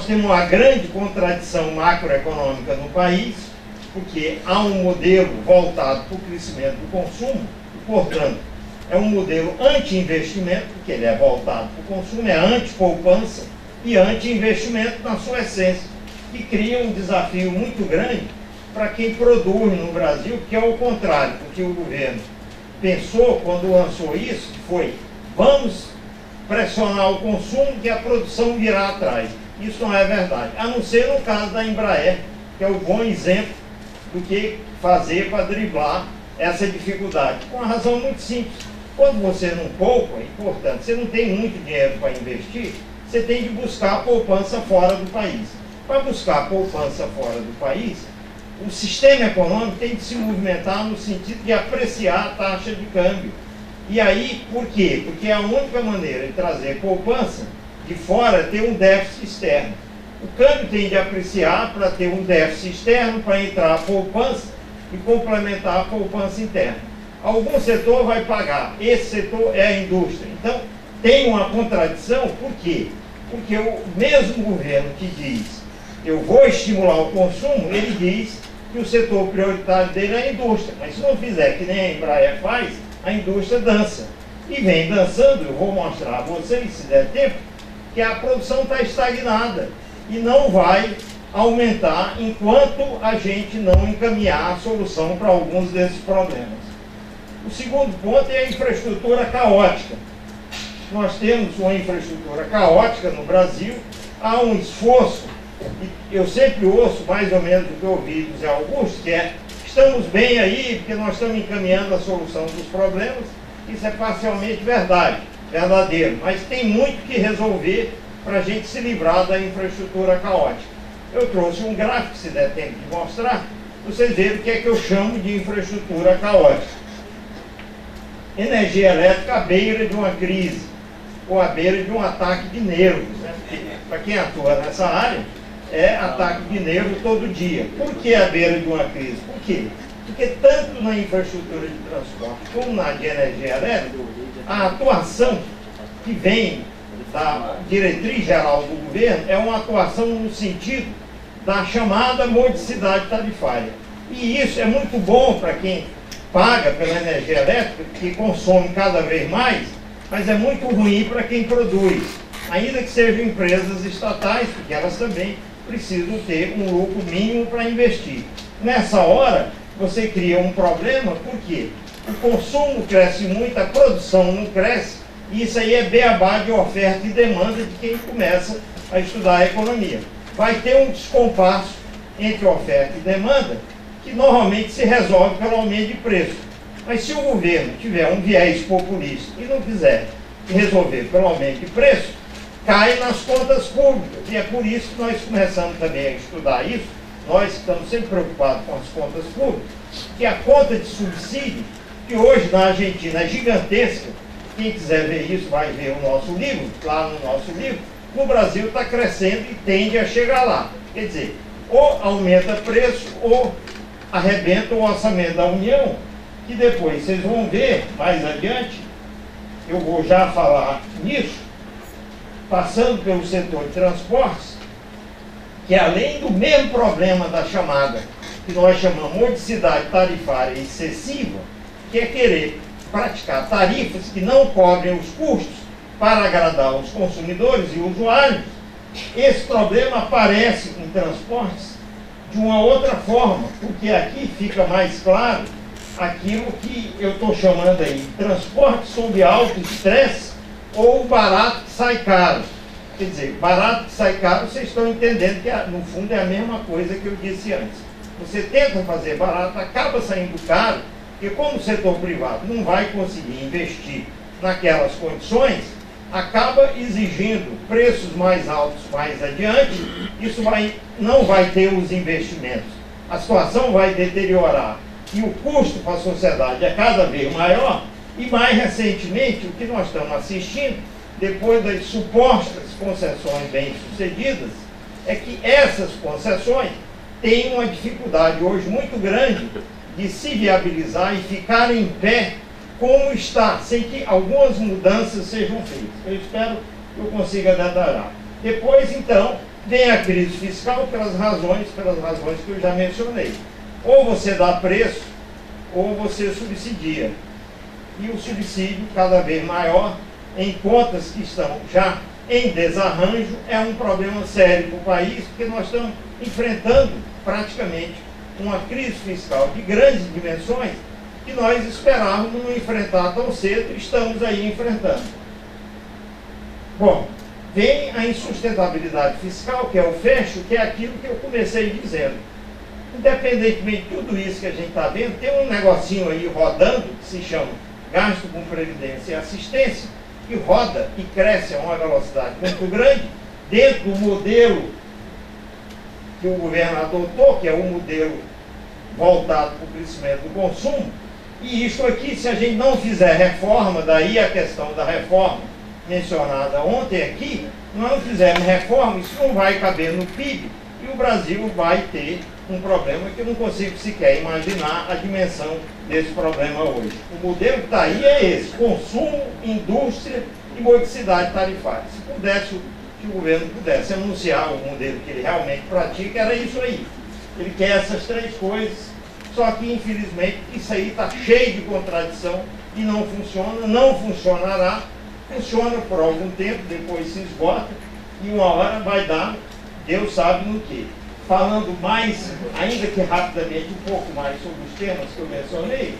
temos uma grande contradição macroeconômica no país, porque há um modelo voltado para o crescimento do consumo, e, portanto, é um modelo anti-investimento, porque ele é voltado para o consumo, é anti-poupança e anti-investimento na sua essência, que cria um desafio muito grande para quem produz no Brasil, que é o contrário do que o governo pensou quando lançou isso, que foi: vamos pressionar o consumo que a produção virá atrás. Isso não é verdade, a não ser no caso da Embraer, que é o bom exemplo do que fazer para driblar essa dificuldade. Com uma razão muito simples: quando você não poupa, e portanto você não tem muito dinheiro para investir, você tem de buscar poupança fora do país. Para buscar poupança fora do país, o sistema econômico tem de se movimentar no sentido de apreciar a taxa de câmbio. E aí, por quê? Porque a única maneira de trazer poupança de fora é ter um déficit externo. O câmbio tem de apreciar para ter um déficit externo, para entrar a poupança e complementar a poupança interna. Algum setor vai pagar, esse setor é a indústria. Então, tem uma contradição, por quê? Porque o mesmo governo que diz: eu vou estimular o consumo, ele diz que o setor prioritário dele é a indústria. Mas se não fizer que nem a Embraer faz, a indústria dança. E vem dançando. Eu vou mostrar a vocês, se der tempo, que a produção está estagnada e não vai aumentar enquanto a gente não encaminhar a solução para alguns desses problemas. O segundo ponto é a infraestrutura caótica. Nós temos uma infraestrutura caótica no Brasil, há um esforço, e eu sempre ouço mais ou menos o que eu ouvi do Zé Augusto, que é: estamos bem aí, porque nós estamos encaminhando a solução dos problemas. Isso é parcialmente verdadeiro, mas tem muito que resolver para a gente se livrar da infraestrutura caótica. Eu trouxe um gráfico, se der tempo de mostrar, para vocês verem o que é que eu chamo de infraestrutura caótica. Energia elétrica à beira de uma crise, ou à beira de um ataque de nervos, né? Para quem atua nessa área, é ataque de nervo todo dia. Por que à beira de uma crise? Por quê? Porque tanto na infraestrutura de transporte como na de energia elétrica, a atuação que vem da diretriz geral do governo é uma atuação no sentido da chamada modicidade tarifária. E isso é muito bom para quem paga pela energia elétrica, que consome cada vez mais, mas é muito ruim para quem produz, ainda que sejam empresas estatais, porque elas também precisam ter um lucro mínimo para investir. Nessa hora, você cria um problema, porque o consumo cresce muito, a produção não cresce, e isso aí é beabá de oferta e demanda de quem começa a estudar a economia. Vai ter um descompasso entre oferta e demanda, que normalmente se resolve pelo aumento de preço. Mas se o governo tiver um viés populista e não quiser resolver pelo aumento de preço, cai nas contas públicas. E é por isso que nós começamos também a estudar isso. Nós estamos sempre preocupados com as contas públicas, que a conta de subsídio, que hoje na Argentina é gigantesca, quem quiser ver isso vai ver o nosso livro, lá no nosso livro, no Brasil está crescendo e tende a chegar lá. Quer dizer, ou aumenta preço ou arrebenta o orçamento da União, que depois vocês vão ver mais adiante, eu vou já falar nisso, passando pelo setor de transportes, que além do mesmo problema da chamada, que nós chamamos modicidade tarifária excessiva, que é querer praticar tarifas que não cobrem os custos para agradar os consumidores e usuários, esse problema aparece em transportes de uma outra forma, porque aqui fica mais claro aquilo que eu estou chamando aí de transporte sob alto estresse ou barato que sai caro. Quer dizer, barato que sai caro, vocês estão entendendo que no fundo é a mesma coisa que eu disse antes. Você tenta fazer barato, acaba saindo caro, porque como o setor privado não vai conseguir investir naquelas condições, acaba exigindo preços mais altos mais adiante, isso não vai ter os investimentos. A situação vai deteriorar e o custo para a sociedade é cada vez maior. E mais recentemente, o que nós estamos assistindo, depois das supostas concessões bem-sucedidas, é que essas concessões têm uma dificuldade hoje muito grande de se viabilizar e ficar em pé como está, sem que algumas mudanças sejam feitas. Eu espero que eu consiga detalhar. Depois, então, Vem a crise fiscal pelas razões que eu já mencionei. Ou você dá preço, ou você subsidia. E o subsídio cada vez maior, em contas que estão já em desarranjo, é um problema sério para o país, porque nós estamos enfrentando praticamente uma crise fiscal de grandes dimensões que nós esperávamos não enfrentar tão cedo, estamos aí enfrentando. Bom, vem a insustentabilidade fiscal, que é o fecho, que é aquilo que eu comecei dizendo. Independentemente de tudo isso que a gente está vendo, tem um negocinho aí rodando, que se chama gasto com previdência e assistência, que roda e cresce a uma velocidade muito grande, dentro do modelo que o governo adotou, que é o modelo voltado para o crescimento do consumo. E isso aqui, se a gente não fizer reforma, daí a questão da reforma mencionada ontem aqui, nós não fizermos reforma, isso não vai caber no PIB, e o Brasil vai ter um problema que eu não consigo sequer imaginar a dimensão desse problema hoje. O modelo que está aí é esse: consumo, indústria e modicidade tarifária. Se o governo pudesse anunciar o modelo que ele realmente pratica, era isso aí. Ele quer essas três coisas, só que infelizmente isso aí está cheio de contradição e não funciona, não funcionará. Funciona por algum tempo, depois se esgota, e uma hora vai dar, Deus sabe no que. Falando mais, ainda que rapidamente, um pouco mais sobre os temas que eu mencionei,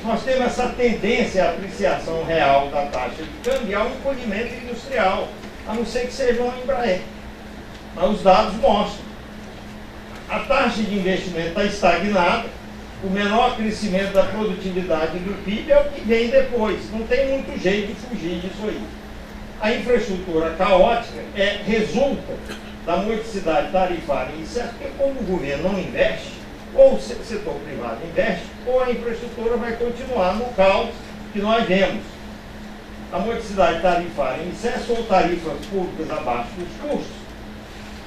nós temos essa tendência à apreciação real da taxa de câmbio e ao encolhimento industrial, a não ser que seja uma Embraer. Mas os dados mostram. A taxa de investimento está estagnada, o menor crescimento da produtividade do PIB é o que vem depois. Não tem muito jeito de fugir disso aí. A infraestrutura caótica resulta da modicidade tarifária incerta, porque como o governo não investe, ou o setor privado investe, ou a infraestrutura vai continuar no caos que nós vemos. A modicidade tarifária incerta ou tarifas públicas abaixo dos custos,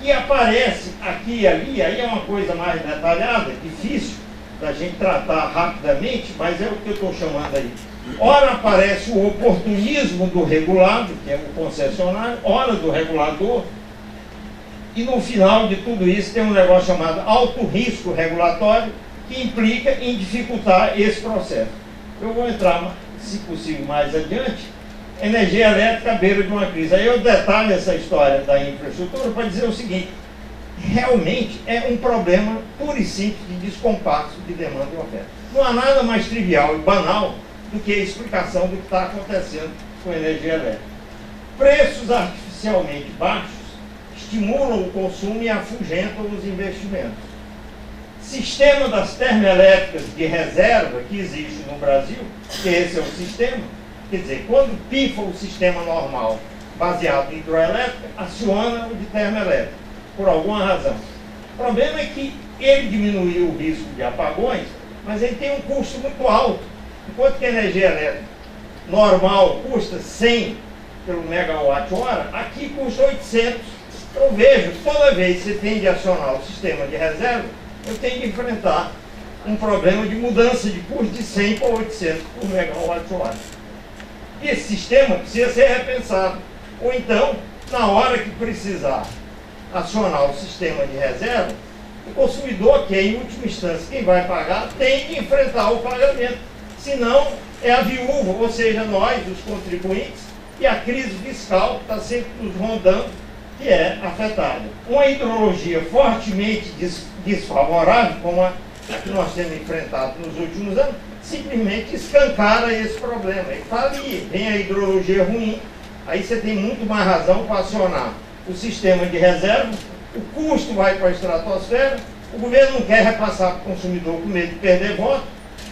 e aparece aqui e ali, aí é uma coisa mais detalhada, difícil da gente tratar rapidamente, mas é o que eu estou chamando aí. Ora aparece o oportunismo do regulado, que é o concessionário, ora do regulador, e no final de tudo isso tem um negócio chamado alto risco regulatório, que implica em dificultar esse processo. Eu vou entrar, se possível, mais adiante. Energia elétrica à beira de uma crise. Aí eu detalho essa história da infraestrutura para dizer o seguinte: realmente é um problema puro e simples de descompasso de demanda e oferta. Não há nada mais trivial e banal do que a explicação do que está acontecendo com a energia elétrica. Preços artificialmente baixos estimulam o consumo e afugentam os investimentos. Sistema das termoelétricas de reserva que existe no Brasil, que esse é o sistema, quer dizer, quando pifa o sistema normal baseado em hidroelétrica, aciona o de termoelétrica, por alguma razão. O problema é que ele diminuiu o risco de apagões, mas ele tem um custo muito alto. Enquanto que a energia elétrica normal custa 100 pelo megawatt-hora, aqui custa 800. Eu vejo que toda vez que você tem de acionar o sistema de reserva, eu tenho de enfrentar um problema de mudança de custo de 100 para 800 por megawatt-hora. E esse sistema precisa ser repensado. Ou então, na hora que precisar acionar o sistema de reserva, o consumidor, que é em última instância quem vai pagar, tem que enfrentar o pagamento. Senão, é a viúva, ou seja, nós, os contribuintes, e a crise fiscal está sempre nos rondando, que é afetada. Uma hidrologia fortemente desfavorável, como a que nós temos enfrentado nos últimos anos, simplesmente escancara esse problema. E tá ali, vem a hidrologia ruim, aí você tem muito mais razão para acionar o sistema de reserva, o custo vai para a estratosfera, o governo não quer repassar para o consumidor com medo de perder voto,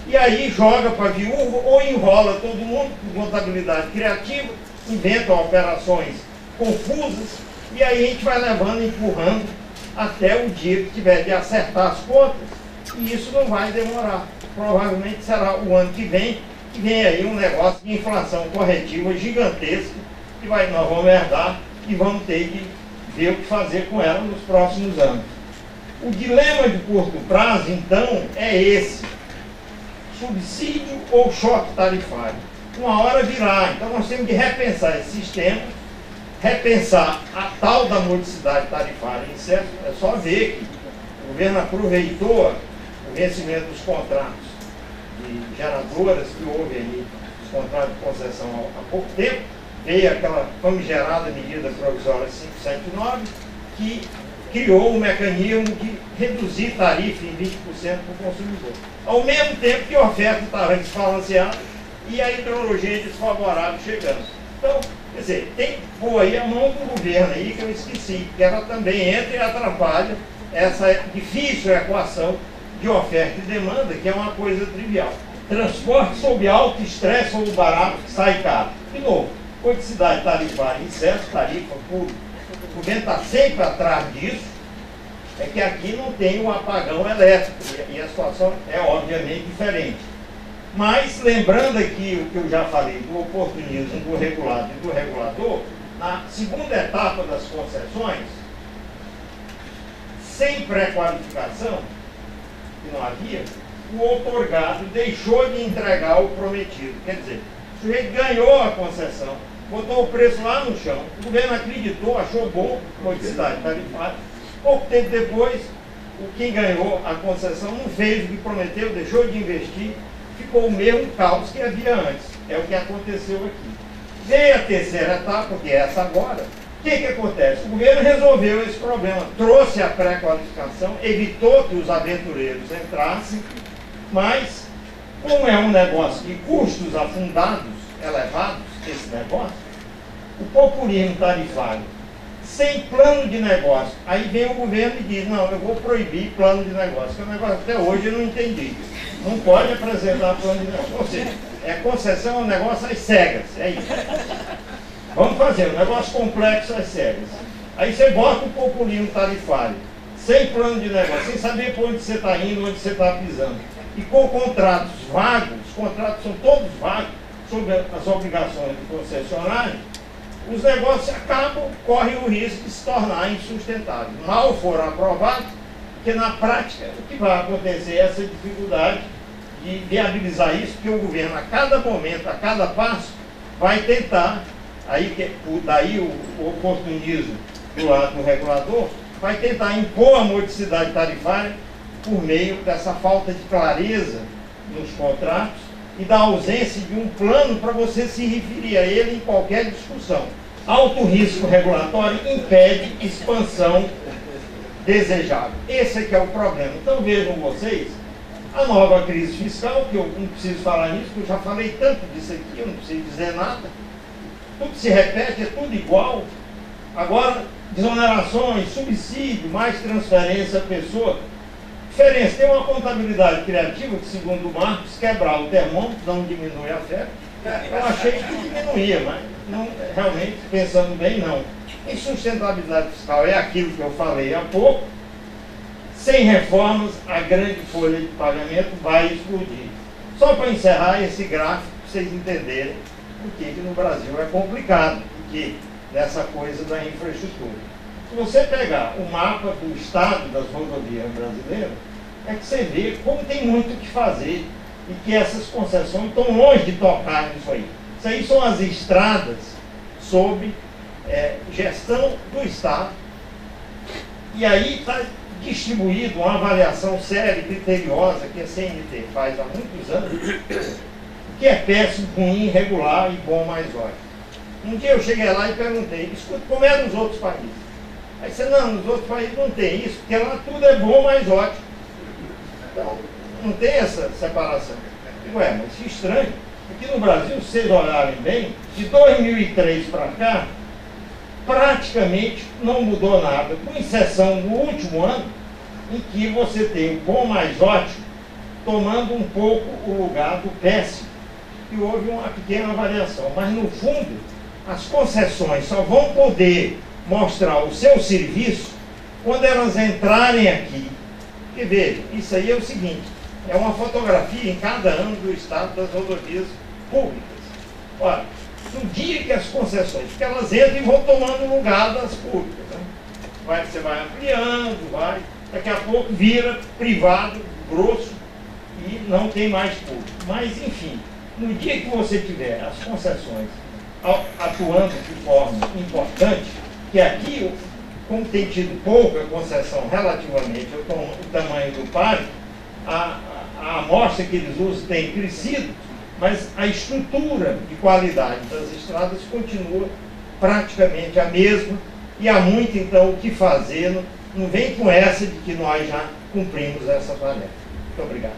e aí joga para a viúva ou enrola todo mundo com contabilidade criativa, inventa operações confusas, e aí a gente vai levando, empurrando, até o dia que tiver de acertar as contas, e isso não vai demorar. Provavelmente será o ano que vem aí um negócio de inflação corretiva gigantesca, que nós vamos herdar e vamos ter que ver o que fazer com ela nos próximos anos. O dilema de curto prazo, então, é esse: subsídio ou choque tarifário. Uma hora virá, então nós temos que repensar esse sistema, repensar a tal da modicidade tarifária em excesso. É só ver que o governo aproveitou o vencimento dos contratos de geradoras que houve aí, os contratos de concessão há pouco tempo, veio aquela famigerada medida provisória 579, que criou um mecanismo de reduzir tarifa em 20% para o consumidor. Ao mesmo tempo que a oferta estava desbalanceada e a hidrologia desfavorável chegando. Então, quer dizer, tem que pôr aí a mão do governo aí, que eu esqueci, que ela também entra e atrapalha essa difícil equação de oferta e demanda, que é uma coisa trivial. Transporte sob alto estresse ou barato sai caro. De novo, modicidade tarifária em excesso, tarifa pública. O governo está sempre atrás disso, é que aqui não tem o apagão elétrico, e a situação é obviamente diferente. Mas, lembrando aqui o que eu já falei do oportunismo do regulado e do regulador, na segunda etapa das concessões, sem pré-qualificação, que não havia, o outorgado deixou de entregar o prometido. Quer dizer, o sujeito ganhou a concessão, botou o preço lá no chão, o governo acreditou, achou bom, modicidade tarifária. Pouco tempo depois, quem ganhou a concessão não fez o que prometeu, deixou de investir, ficou o mesmo caos que havia antes. É o que aconteceu aqui. Veio a terceira etapa, que é essa agora. O que acontece? O governo resolveu esse problema, trouxe a pré-qualificação, evitou que os aventureiros entrassem, mas, como é um negócio de custos afundados, elevados, esse negócio, o populismo tarifário, sem plano de negócio, aí vem o governo e diz, não, eu vou proibir plano de negócio, que o negócio até hoje eu não entendi. Não pode apresentar plano de negócio. Ou seja, concessão é um negócio às cegas, é isso. Vamos fazer um negócio complexo às cegas. Aí você bota o populismo tarifário, sem plano de negócio, sem saber para onde você está indo, onde você está pisando. E com contratos vagos, os contratos são todos vagos, sobre as obrigações do concessionário, os negócios acabam, correm o risco de se tornar insustentáveis. Mal foram aprovados, porque na prática o que vai acontecer é essa dificuldade de viabilizar isso, porque o governo a cada momento, a cada passo, vai tentar, daí o oportunismo do lado do regulador, vai tentar impor a modicidade tarifária por meio dessa falta de clareza nos contratos e da ausência de um plano para você se referir a ele em qualquer discussão. Alto risco regulatório impede expansão desejável. Esse é que é o problema. Então vejam vocês, a nova crise fiscal, que eu não preciso falar nisso, porque eu já falei tanto disso aqui, eu não preciso dizer nada. Tudo se repete, é tudo igual. Agora, desonerações, subsídio, mais transferência à pessoa. Diferença, tem uma contabilidade criativa que, segundo o Marcos, quebrar o termômetro não diminui a oferta. Eu achei que diminuía, mas não, realmente, pensando bem, não. Insustentabilidade fiscal é aquilo que eu falei há pouco. Sem reformas, a grande folha de pagamento vai explodir. Só para encerrar esse gráfico, para vocês entenderem por que no Brasil é complicado, porque dessa coisa da infraestrutura. Se você pegar o mapa do estado das rodovias brasileiras, é que você vê como tem muito o que fazer e que essas concessões estão longe de tocar nisso aí. Isso aí são as estradas sob gestão do Estado. E aí está distribuído uma avaliação séria e criteriosa que a CNT faz há muitos anos, que é péssimo, ruim, regular e bom mais ótimo. Um dia eu cheguei lá e perguntei, escuta, como é nos outros países? Aí você, não, nos outros países não tem isso, porque lá tudo é bom mais ótimo. Então, não tem essa separação. Ué, mas que estranho. Aqui no Brasil, se vocês olharem bem, de 2003 para cá, praticamente não mudou nada, com exceção no último ano, em que você tem o bom mais ótimo tomando um pouco o lugar do péssimo. E houve uma pequena variação. Mas, no fundo, as concessões só vão poder mostrar o seu serviço quando elas entrarem aqui. Porque, veja, isso aí é o seguinte, é uma fotografia em cada ano do estado das rodovias públicas. Olha, no dia que as concessões, porque elas entram e vão tomando lugar das públicas, né? Você vai ampliando, daqui a pouco vira privado, grosso, e não tem mais público. Mas, enfim, no dia que você tiver as concessões atuando de forma importante, que aqui, como tem tido pouca concessão relativamente ao tamanho do parque, a amostra que eles usam tem crescido, mas a estrutura de qualidade das estradas continua praticamente a mesma, e há muito, então, o que fazer. Não vem com essa de que nós já cumprimos essa tarefa. Muito obrigado.